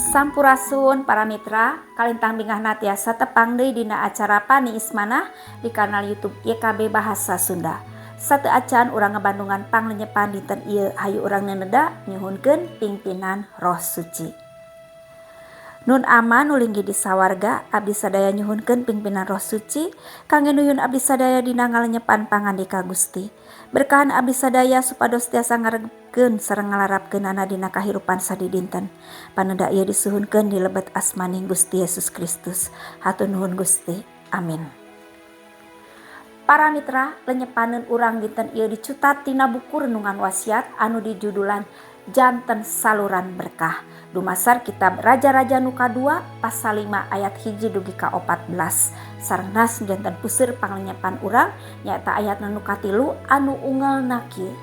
Sampurasun para mitra, kalintang bingahna tiasa tepang deui dina acara Pani Ismana di kanal YouTube YKB Bahasa Sunda. Satu acan urang ngebandungan panglenyepan dinten ieu hayu urang neneda nyuhunkeun pingpinan Roh Suci. Nun aman ulinggi di sawarga abdi sadaya nyuhunkeun pingpinan Roh Suci kangge nuyun abdi sadaya dina ngalenyepan pangandika Gusti. Berkahan abdi sadaya supados tiasa ngaregepkeun sareng ngalarapkeunana dina kahirupan sadidinten. Panenda ieu disuhunkeun di lebet asmaning Gusti Yesus Kristus. Hatur nuhun Gusti. Amin. Para mitra, lenyepaneun urang dinten ieu dicutat tina buku renungan wasiat anu dijudulan Janten Saluran Berkah. Dumasar kitab Raja-Raja nu kadua pasal 5 ayat 1 dugi ka 14. Sarengnas janten puseur panglenyepan urang nyaeta ayat nu katilu anu ungelna kieu.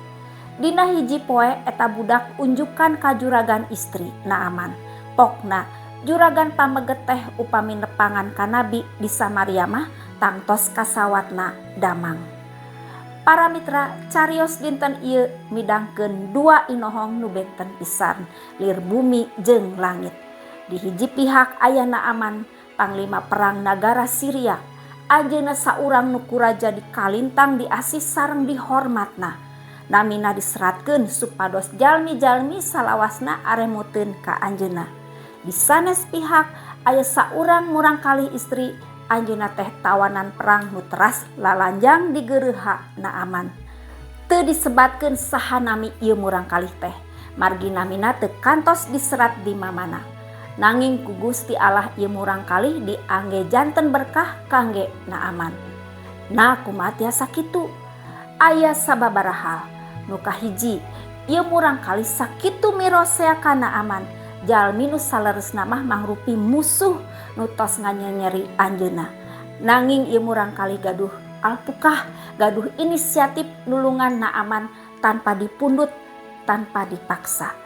Dina hiji poe eta budak unjukan ka juragan istri Naaman. Pokna juragan pameget teh upami nepangan ka nabi di Samaria mah tangtos kasawatna damang. Para mitra, carios dinten ieu midangkeun dua inohong nu benten pisan, lir bumi jeung langit. Di hiji pihak aya Naaman, panglima perang nagara Syria. Ajeuna saurang nu kuraja di kalintang diasih sareng dihormatna. Namina diseratkeun supados jalmi-jalmi salawasna aremuteun ka anjeunna. Di sanes pihak aya saurang murangkalih istri anjeunna teh tawanan perang nu teras lalanjang di geureha Naaman. Teu disebatkeun saha nami ieu murangkalih teh, margi namina teu kantos diserat di mamana. Nanging ku Gusti Allah ieu murangkalih diangge janten berkah kangge Naaman. Nah kumaha tiasa kitu? Aya sababaraha hal. Nu kahiji, ieu murangkalih sakitu mirosea ka Naaman, jalmi nu saleresna mah mangrupi musuh nu tos nganyeri anjeunna. Nanging ieu murangkalih gaduh alpukah, gaduh inisiatif nulungan Naaman tanpa dipundut, tanpa dipaksa.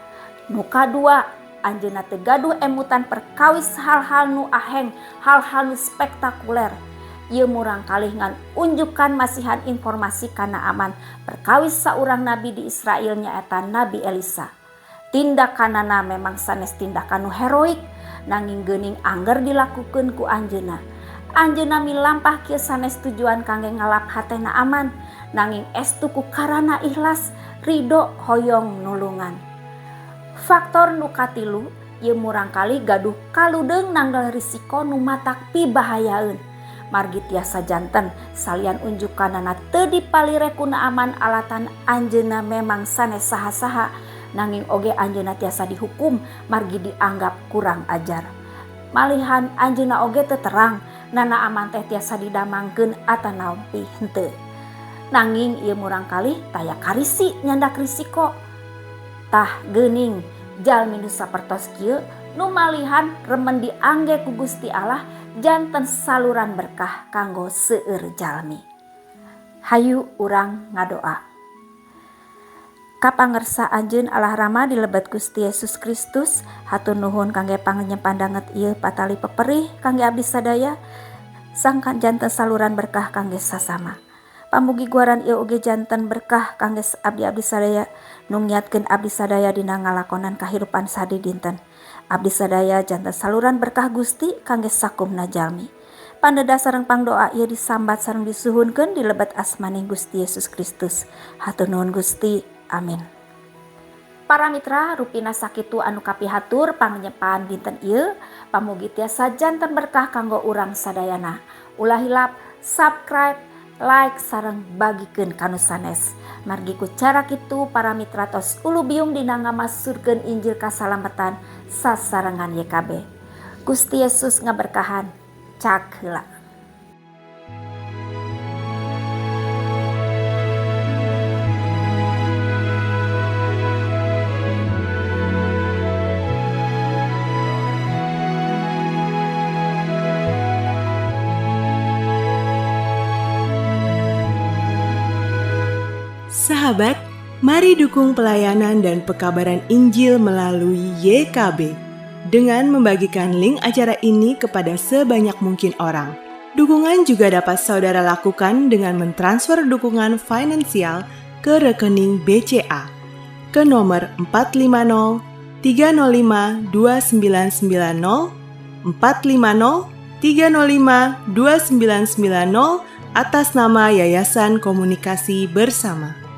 Nu kadua, anjeunna teu gaduh emutan perkawis hal-hal nu aheng, hal-hal nu spektakuler. Ieu murangkalih ngan unjukan masihan informasi ka Naaman perkawis saurang nabi di Israel nyaeta Nabi Elisa. Tindakanana memang sanes tindakan nu heroik, nanging geuning angger dilakukeun ku anjeunna. Anjeunna milampah kieu sanes tujuan kangge ngalap hate Naaman, nanging estu ku karana ikhlas, ridho, hoyong nulungan. Faktor nu katilu, ieu murangkalih gaduh kaludeung nanggal risiko nu matak pibahayaeun. Margi tiasa janten salian unjukanana teu dipalire ku Naaman alatan anjeunna memang sanes saha-saha, nanging oge anjeunna tiasa dihukum margi dianggap kurang ajar. Malihan anjeunna oge teu terang na Naaman teh tiasa didamangkeun atanaopi henteu. Nanging ieu murangkalih taya karisi nyandak risiko. Tah geuning jalmi nu sapertos kieu nu malihan remen diangge ku Gusti Allah janten saluran berkah kanggo seueur jalmi. Hayu urang ngadoa. Kapangersa anjeun Allah Rama di lebet Gusti Yesus Kristus, hatur nuhun kangge pangenyepan danget ieu patali peperih kangge abdi sadaya sangkan janten saluran berkah kangge sasama. Pamugi guaran ieu oge janten berkah kangge abdi-abdi sadaya nu ngiatkeun abdi sadaya dina ngalakonan kahirupan sadidinten. Abdi sadaya janten saluran berkah Gusti kangge sakumna jalmi. Pandeda sareng pangdoa ieu disambat sareng disuhunkeun di lebet asmaning Gusti Yesus Kristus. Hatur nuhun Gusti. Amin. Para mitra, rupina sakitu anu kapihatur pangenyepan dinten ieu, pamugi tiasa janten berkah kanggo urang sadayana. Ulah hilap subscribe, like sareng bagikeun kanu sanes. Margi ku cara kitu para mitra tos ulu biung dina ngamasurkeun Injil kasalametan sasarengan YKB. Gusti Yesus ngaberkahan. Cak heula. Sahabat, mari dukung pelayanan dan pekabaran Injil melalui YKB dengan membagikan link acara ini kepada sebanyak mungkin orang. Dukungan juga dapat saudara lakukan dengan mentransfer dukungan finansial ke rekening BCA ke nomor 450 305 2990, 450 305 2990 atas nama Yayasan Komunikasi Bersama.